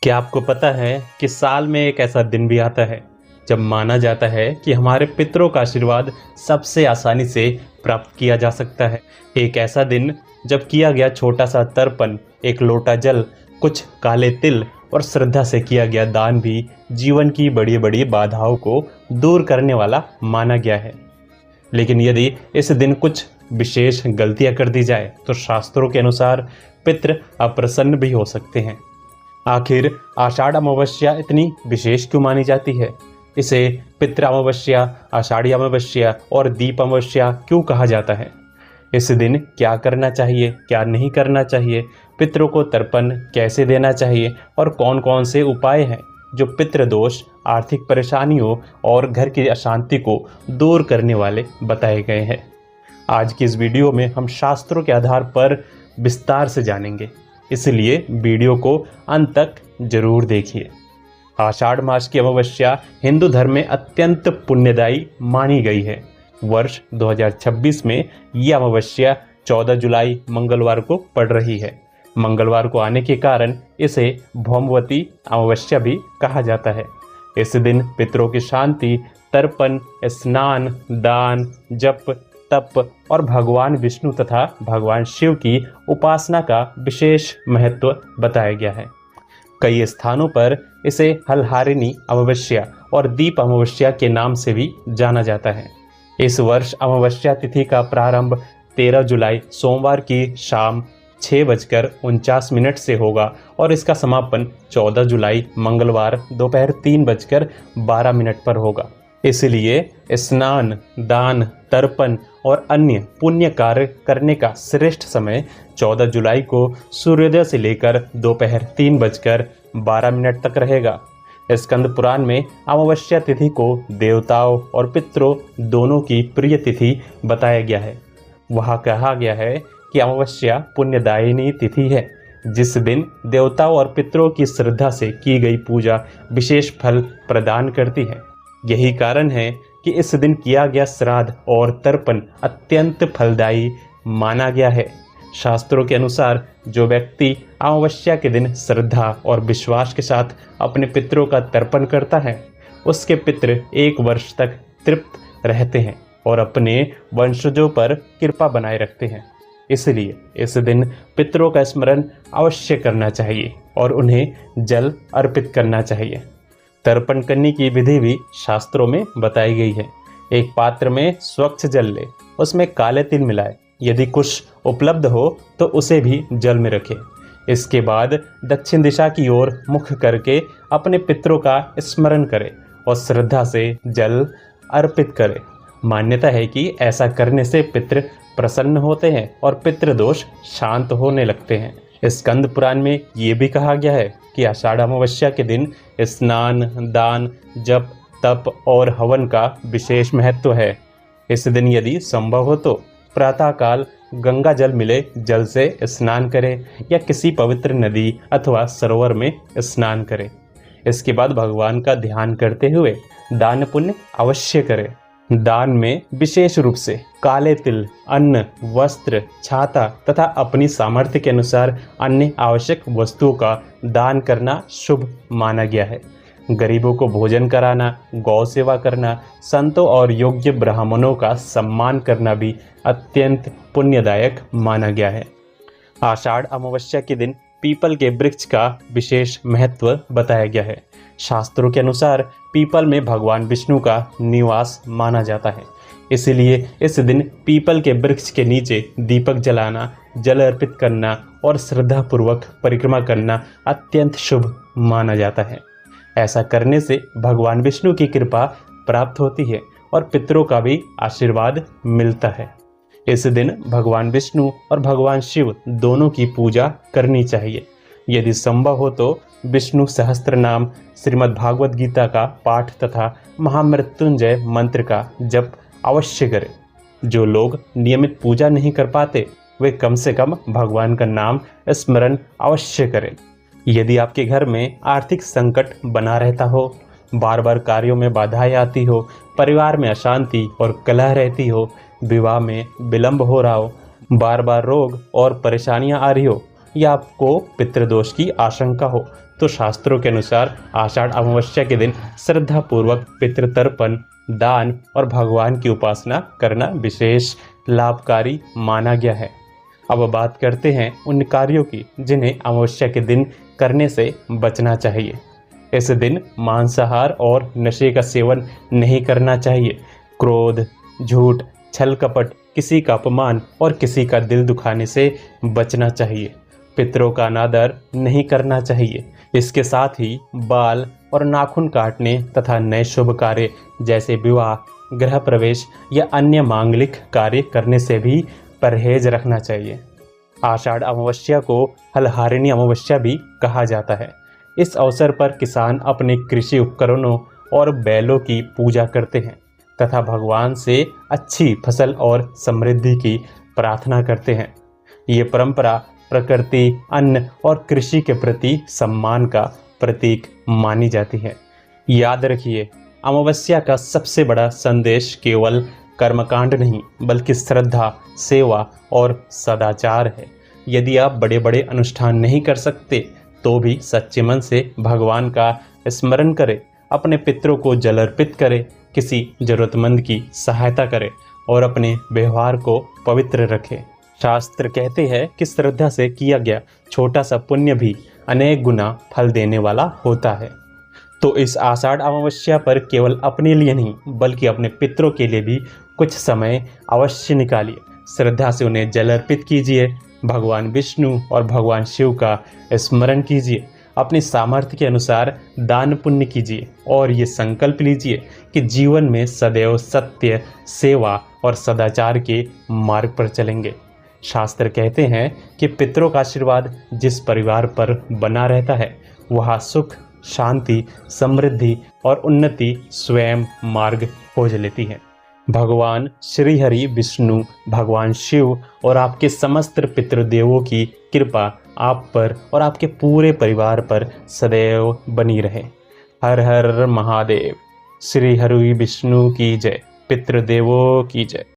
क्या आपको पता है कि साल में एक ऐसा दिन भी आता है जब माना जाता है कि हमारे पितरों का आशीर्वाद सबसे आसानी से प्राप्त किया जा सकता है। एक ऐसा दिन जब किया गया छोटा सा तर्पण, एक लोटा जल, कुछ काले तिल और श्रद्धा से किया गया दान भी जीवन की बड़ी बड़ी बाधाओं को दूर करने वाला माना गया है। लेकिन यदि इस दिन कुछ विशेष गलतियां कर दी जाए तो शास्त्रों के अनुसार पितृ अप्रसन्न भी हो सकते हैं। आखिर आषाढ़ अमावस्या इतनी विशेष क्यों मानी जाती है? इसे पितृ अमावस्या, आषाढ़ी अमावस्या और दीप अमावस्या क्यों कहा जाता है? इस दिन क्या करना चाहिए, क्या नहीं करना चाहिए, पितरों को तर्पण कैसे देना चाहिए और कौन कौन से उपाय हैं जो पितृदोष, आर्थिक परेशानियों और घर की अशांति को दूर करने वाले बताए गए हैं। आज की इस वीडियो में हम शास्त्रों के आधार पर विस्तार से जानेंगे, इसलिए वीडियो को अंत तक जरूर देखिए। आषाढ़ मास की अमावस्या हिंदू धर्म में अत्यंत पुण्यदायी मानी गई है। वर्ष 2026 में यह अमावस्या 14 जुलाई मंगलवार को पड़ रही है। मंगलवार को आने के कारण इसे भौमवती अमावस्या भी कहा जाता है। इस दिन पितरों की शांति, तर्पण, स्नान, दान, जप, तप और भगवान विष्णु तथा भगवान शिव की उपासना का विशेष महत्व बताया गया है। कई स्थानों पर इसे हलहारिणी अमावस्या और दीप अमावस्या के नाम से भी जाना जाता है। इस वर्ष अमावस्या तिथि का प्रारंभ 13 जुलाई सोमवार की शाम 6:49 से होगा और इसका समापन 14 जुलाई मंगलवार दोपहर 3:12 पर होगा। इसलिए स्नान, दान, तर्पण और अन्य पुण्य कार्य करने का श्रेष्ठ समय 14 जुलाई को सूर्योदय से लेकर दोपहर 3:12 तक रहेगा। स्कंद पुराण में अमावस्या तिथि को देवताओं और पितरों दोनों की प्रिय तिथि बताया गया है। वहाँ कहा गया है कि अमावस्या पुण्यदायिनी तिथि है, जिस दिन देवताओं और पितरों की श्रद्धा से की गई पूजा विशेष फल प्रदान करती है। यही कारण है कि इस दिन किया गया श्राद्ध और तर्पण अत्यंत फलदायी माना गया है। शास्त्रों के अनुसार जो व्यक्ति अमावस्या के दिन श्रद्धा और विश्वास के साथ अपने पितरों का तर्पण करता है, उसके पितृ 1 वर्ष तक तृप्त रहते हैं और अपने वंशजों पर कृपा बनाए रखते हैं। इसलिए इस दिन पितरों का स्मरण अवश्य करना चाहिए और उन्हें जल अर्पित करना चाहिए। तर्पण करने की विधि भी शास्त्रों में बताई गई है। एक पात्र में स्वच्छ जल ले, उसमें काले तिल मिलाए, यदि कुछ उपलब्ध हो तो उसे भी जल में रखें। इसके बाद दक्षिण दिशा की ओर मुख करके अपने पितरों का स्मरण करें और श्रद्धा से जल अर्पित करें। मान्यता है कि ऐसा करने से पितृ प्रसन्न होते हैं और पितृदोष शांत होने लगते हैं। स्कंद पुराण में ये भी कहा गया है कि आषाढ़ अमावस्या के दिन स्नान, दान, जप, तप और हवन का विशेष महत्व है। इस दिन यदि संभव हो तो प्रातःकाल गंगा जल मिले जल से स्नान करें या किसी पवित्र नदी अथवा सरोवर में स्नान करें। इसके बाद भगवान का ध्यान करते हुए दान पुण्य अवश्य करें। दान में विशेष रूप से काले तिल, अन्न, वस्त्र, छाता तथा अपनी सामर्थ्य के अनुसार अन्य आवश्यक वस्तुओं का दान करना शुभ माना गया है। गरीबों को भोजन कराना, गौ सेवा करना, संतों और योग्य ब्राह्मणों का सम्मान करना भी अत्यंत पुण्यदायक माना गया है। आषाढ़ अमावस्या के दिन पीपल के वृक्ष का विशेष महत्व बताया गया है। शास्त्रों के अनुसार पीपल में भगवान विष्णु का निवास माना जाता है। इसलिए इस दिन पीपल के वृक्ष के नीचे दीपक जलाना, जल अर्पित करना और श्रद्धापूर्वक परिक्रमा करना अत्यंत शुभ माना जाता है। ऐसा करने से भगवान विष्णु की कृपा प्राप्त होती है और पितरों का भी आशीर्वाद मिलता है। इस दिन भगवान विष्णु और भगवान शिव दोनों की पूजा करनी चाहिए। यदि संभव हो तो विष्णु सहस्त्र नाम, श्रीमद् भागवत गीता का पाठ तथा महामृत्युंजय मंत्र का जप अवश्य करें। जो लोग नियमित पूजा नहीं कर पाते वे कम से कम भगवान का नाम स्मरण अवश्य करें। यदि आपके घर में आर्थिक संकट बना रहता हो, बार बार कार्यों में बाधाएं आती हो, परिवार में अशांति और कलह रहती हो, विवाह में विलंब हो रहा हो, बार बार रोग और परेशानियां आ रही हो या आपको पितृदोष की आशंका हो, तो शास्त्रों के अनुसार आषाढ़ अमावस्या के दिन श्रद्धापूर्वक पितृतर्पण, दान और भगवान की उपासना करना विशेष लाभकारी माना गया है। अब बात करते हैं उन कार्यों की जिन्हें अमावस्या के दिन करने से बचना चाहिए। इस दिन मांसाहार और नशे का सेवन नहीं करना चाहिए। क्रोध, झूठ, छल कपट, किसी का अपमान और किसी का दिल दुखाने से बचना चाहिए। पितरों का अनादर नहीं करना चाहिए। इसके साथ ही बाल और नाखून काटने तथा नए शुभ कार्य जैसे विवाह, गृह प्रवेश या अन्य मांगलिक कार्य करने से भी परहेज रखना चाहिए। आषाढ़ अमावस्या को हलहारिणी अमावस्या भी कहा जाता है। इस अवसर पर किसान अपने कृषि उपकरणों और बैलों की पूजा करते हैं तथा भगवान से अच्छी फसल और समृद्धि की प्रार्थना करते हैं। ये परंपरा प्रकृति, अन्न और कृषि के प्रति सम्मान का प्रतीक मानी जाती है। याद रखिए, अमावस्या का सबसे बड़ा संदेश केवल कर्मकांड नहीं बल्कि श्रद्धा, सेवा और सदाचार है। यदि आप बड़े बड़े अनुष्ठान नहीं कर सकते तो भी सच्चे मन से भगवान का स्मरण करें, अपने पितरों को जल अर्पित करें, किसी जरूरतमंद की सहायता करें और अपने व्यवहार को पवित्र रखें। शास्त्र कहते हैं कि श्रद्धा से किया गया छोटा सा पुण्य भी अनेक गुना फल देने वाला होता है। तो इस आषाढ़ अमावस्या पर केवल अपने लिए नहीं बल्कि अपने पितरों के लिए भी कुछ समय अवश्य निकालिए। श्रद्धा से उन्हें जल अर्पित कीजिए, भगवान विष्णु और भगवान शिव का स्मरण कीजिए, अपनी सामर्थ्य के अनुसार दान पुण्य कीजिए और ये संकल्प लीजिए कि जीवन में सदैव सत्य, सेवा और सदाचार के मार्ग पर चलेंगे। शास्त्र कहते हैं कि पितरों का आशीर्वाद जिस परिवार पर बना रहता है वहाँ सुख, शांति, समृद्धि और उन्नति स्वयं मार्ग खोज लेती है। भगवान श्री हरि विष्णु, भगवान शिव और आपके समस्त पितृदेवों की कृपा आप पर और आपके पूरे परिवार पर सदैव बनी रहे। हर हर महादेव। श्री हरि विष्णु की जय। पितृदेवों की जय।